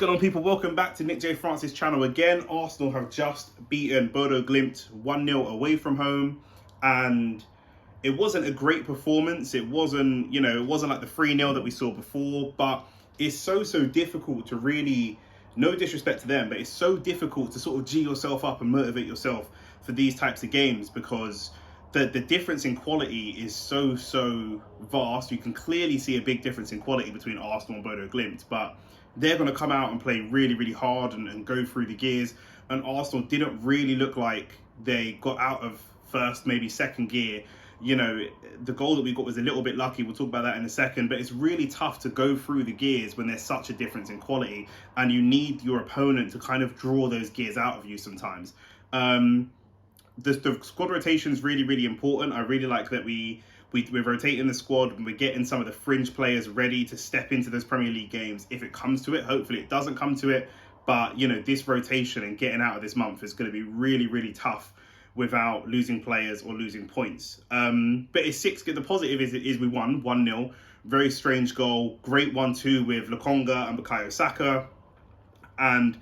going on, people? Welcome back to Nick J. Francis' channel again. Arsenal have just beaten Bodø Glimt 1-0 away from home, and it wasn't a great performance. It wasn't, it wasn't like the 3-0 that we saw before, but it's so difficult to really, no disrespect to them, but it's so difficult to sort of G yourself up and motivate yourself for these types of games because the difference in quality is so vast. You can clearly see a big difference in quality between Arsenal and Bodø Glimt, but they're going to come out and play really hard and go through the gears. And Arsenal didn't really look like they got out of first, maybe second gear. The goal that we got was a little bit lucky. We'll talk about that in a second. But it's really tough to go through the gears when there's such a difference in quality. And you need your opponent to kind of draw those gears out of you sometimes. The squad rotation is really important. I really like that we're rotating the squad and we're getting some of the fringe players ready to step into those Premier League games if it comes to it. Hopefully it doesn't come to it, but this rotation and getting out of this month is going to be really tough without losing players or losing points. But it's the positive is we won 1-0. Very strange goal, great 1-2 with Lokonga and BUKAYO Saka, and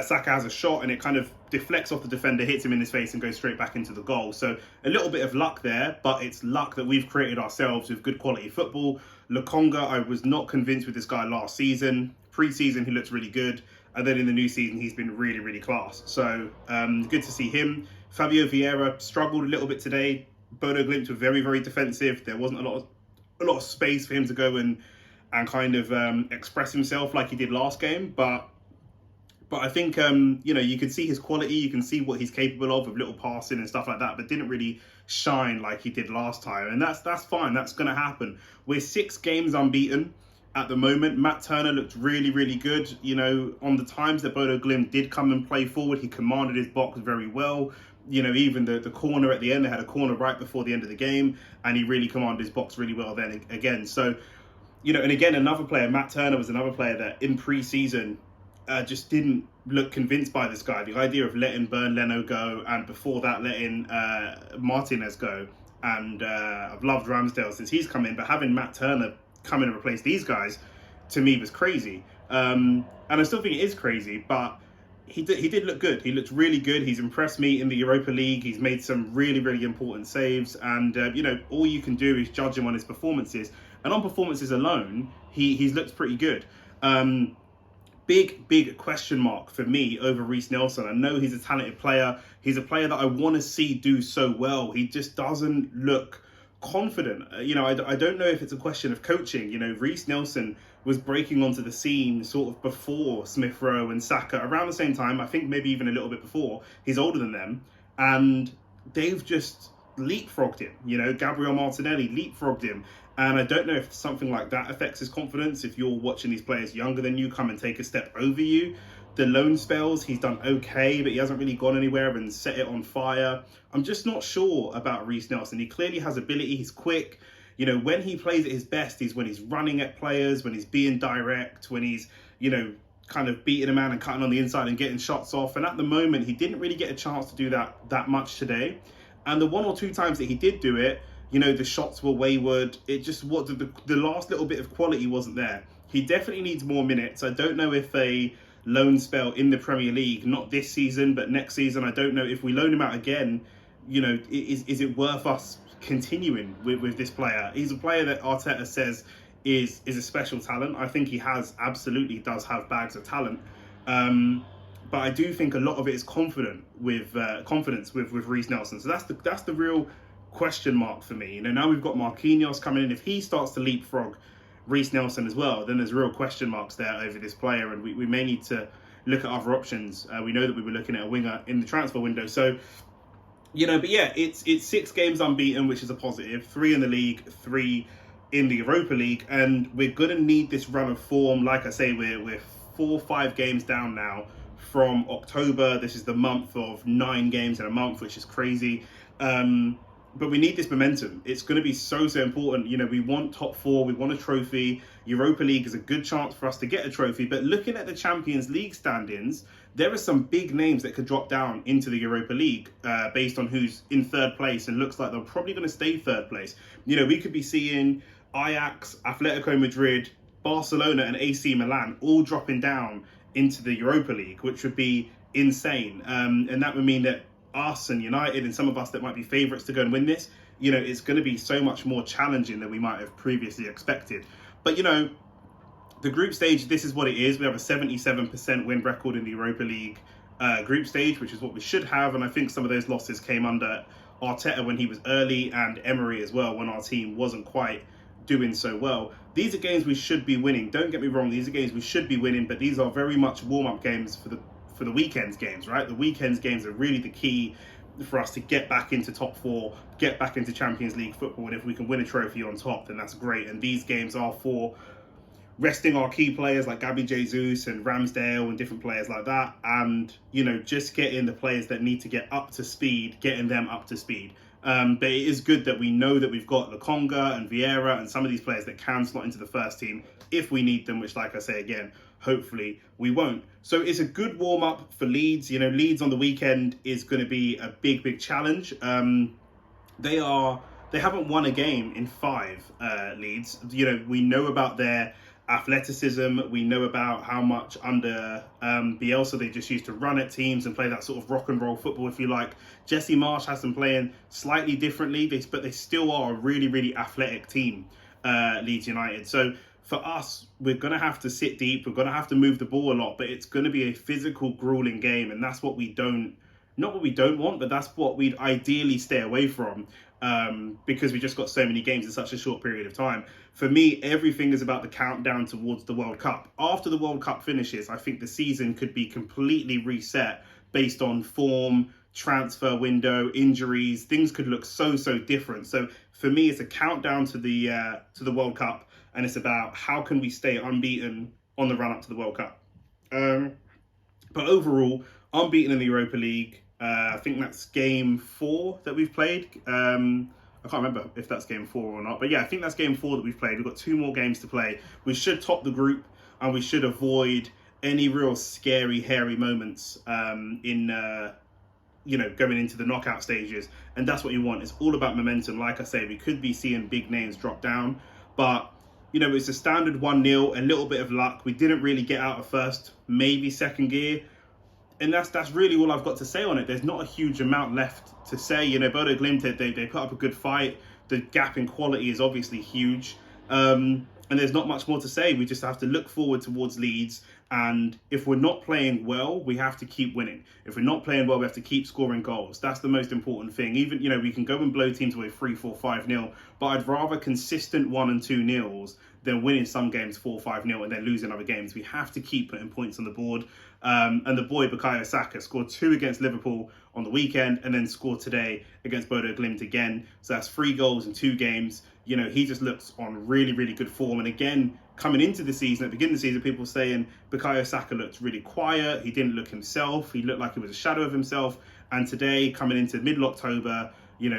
Saka has a shot and it kind of deflects off the defender, hits him in his face and goes straight back into the goal. So a little bit of luck there, but it's luck that we've created ourselves with good quality football. Lokonga, I was not convinced with this guy last season. Pre-season, he looked really good. And then in the new season, he's been really class. So good to see him. Fabio Vieira struggled a little bit today. Bodø Glimt were very defensive. There wasn't a lot of space for him to go and kind of express himself like he did last game. But I think, you can see his quality, you can see what he's capable of with little passing and stuff like that, but didn't really shine like he did last time. And that's fine, that's going to happen. We're 6 games unbeaten at the moment. Matt Turner looked really good. On the times that Bodø Glimt did come and play forward, he commanded his box very well. Even the corner at the end, they had a corner right before the end of the game, and he really commanded his box really well then again. So, and again, another player, Matt Turner was another player that in pre-season, just didn't look convinced by this guy. The idea of letting Bernd Leno go and before that letting Martinez go, and I've loved Ramsdale since he's come in, but having Matt Turner come in and replace these guys to me was crazy. And I still think it is crazy, but he did look good. He looked really good. He's impressed me in the Europa League. He's made some really important saves, and all you can do is judge him on his performances. And on performances alone, he's looked pretty good. Big question mark for me over Reiss Nelson. I know he's a talented player. He's a player that I want to see do so well. He just doesn't look confident. I don't know if it's a question of coaching. Reiss Nelson was breaking onto the scene sort of before Smith Rowe and Saka, around the same time. I think maybe even a little bit before. He's older than them, and they've just leapfrogged him. Gabriel Martinelli leapfrogged him. And I don't know if something like that affects his confidence. If you're watching these players younger than you come and take a step over you. The loan spells, he's done okay, but he hasn't really gone anywhere and set it on fire. I'm just not sure about Reiss Nelson. He clearly has ability. He's quick. When he plays at his best is when he's running at players, when he's being direct, when he's, kind of beating a man and cutting on the inside and getting shots off. And at the moment, he didn't really get a chance to do that much today. And the 1 or 2 times that he did do it, the shots were wayward. It just, the last little bit of quality wasn't there. He definitely needs more minutes. I don't know if a loan spell in the Premier League, not this season, but next season, I don't know if we loan him out again, is it worth us continuing with this player? He's a player that Arteta says is a special talent. I think he absolutely does have bags of talent. But I do think a lot of it is confidence with Reiss Nelson. So that's the real question mark for me. Now we've got Marquinhos coming in. If he starts to leapfrog Reiss Nelson as well, then there's real question marks there over this player, and we may need to look at other options. We know that we were looking at a winger in the transfer window. So, but yeah, it's 6 games unbeaten, which is a positive. 3 in the league, 3 in the Europa League, and we're gonna need this run of form. Like I say, we're 4 or 5 games down now from October. This is the month of 9 games in a month, which is crazy. But we need this momentum. It's going to be so important. We want top 4. We want a trophy. Europa League is a good chance for us to get a trophy. But looking at the Champions League standings, there are some big names that could drop down into the Europa League based on who's in 3rd place. And looks like they're probably going to stay 3rd place. We could be seeing Ajax, Atletico Madrid, Barcelona and AC Milan all dropping down into the Europa League, which would be insane. And that would mean that us and United and some of us that might be favourites to go and win this, it's going to be so much more challenging than we might have previously expected. But, the group stage, this is what it is. We have a 77% win record in the Europa League group stage, which is what we should have. And I think some of those losses came under Arteta when he was early, and Emery as well when our team wasn't quite doing so well. These are games we should be winning. Don't get me wrong, these are games we should be winning, but these are very much warm-up games for the weekend's games, right? The weekend's games are really the key for us to get back into top four, get back into Champions League football, and if we can win a trophy on top, then that's great. And these games are for resting our key players like Gabby Jesus and Ramsdale and different players like that, and just getting the players that need to get up to speed, getting them up to speed. But it is good that we know that we've got Lokonga and Vieira and some of these players that can slot into the first team if we need them, which, like I say again, hopefully we won't. So it's a good warm-up for Leeds. Leeds on the weekend is going to be a big challenge. They haven't won a game in 5, Leeds. We know about their athleticism. We know about how much under Bielsa they just used to run at teams and play that sort of rock and roll football, if you like. Jesse Marsch has them playing slightly differently, but they still are a really athletic team, Leeds United. So for us, we're going to have to sit deep. We're going to have to move the ball a lot, but it's going to be a physical, grueling game, and that's what we don't, not what we don't want, but that's what we'd ideally stay away from, because we just got so many games in such a short period of time. For me, everything is about the countdown towards the World Cup. After the World Cup finishes, I think the season could be completely reset based on form, transfer window, injuries. Things could look so different. So for me, it's a countdown to the World Cup, and it's about how can we stay unbeaten on the run up to the World Cup. But overall, unbeaten in the Europa League. I think that's game 4 that we've played. I can't remember if that's game 4 or not. But yeah, I think that's game 4 that we've played. We've got 2 more games to play. We should top the group, and we should avoid any real scary, hairy moments in going into the knockout stages. And that's what you want. It's all about momentum. Like I say, we could be seeing big names drop down. But, it's a standard 1-0, a little bit of luck. We didn't really get out of first, maybe second gear. And that's really all I've got to say on it. There's not a huge amount left to say. Bodø Glimt, they put up a good fight. The gap in quality is obviously huge. And there's not much more to say. We just have to look forward towards Leeds. And if we're not playing well, we have to keep winning. If we're not playing well, we have to keep scoring goals. That's the most important thing. Even, we can go and blow teams away 3-4, 5-0. But I'd rather consistent 1 and 2 nils than winning some games 4-5-0 and then losing other games. We have to keep putting points on the board. And the boy BUKAYO Saka scored 2 against Liverpool on the weekend and then scored today against Bodø Glimt again. So that's 3 goals in 2 games. He just looks on really good form. And again, coming into the season, at the beginning of the season, people were saying BUKAYO Saka looked really quiet. He didn't look himself. He looked like he was a shadow of himself. And today, coming into middle October,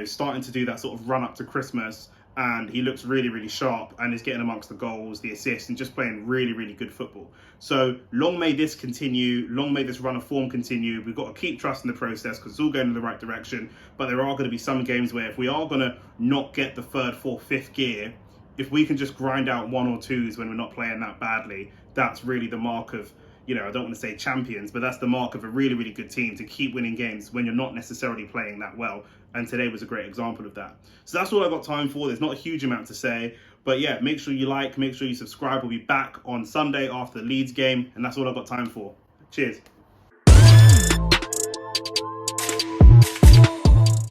starting to do that sort of run up to Christmas, and he looks really sharp and is getting amongst the goals, the assists, and just playing really good football. So long may this continue. Long may this run of form continue. We've got to keep trusting the process because it's all going in the right direction. But there are going to be some games where if we are going to not get the 3rd, 4th, 5th gear, if we can just grind out 1 or 2s when we're not playing that badly, that's really the mark of, I don't want to say champions, but that's the mark of a really good team, to keep winning games when you're not necessarily playing that well. And today was a great example of that. So that's all I've got time for. There's not a huge amount to say. But yeah, make sure you like, make sure you subscribe. We'll be back on Sunday after the Leeds game. And that's all I've got time for. Cheers.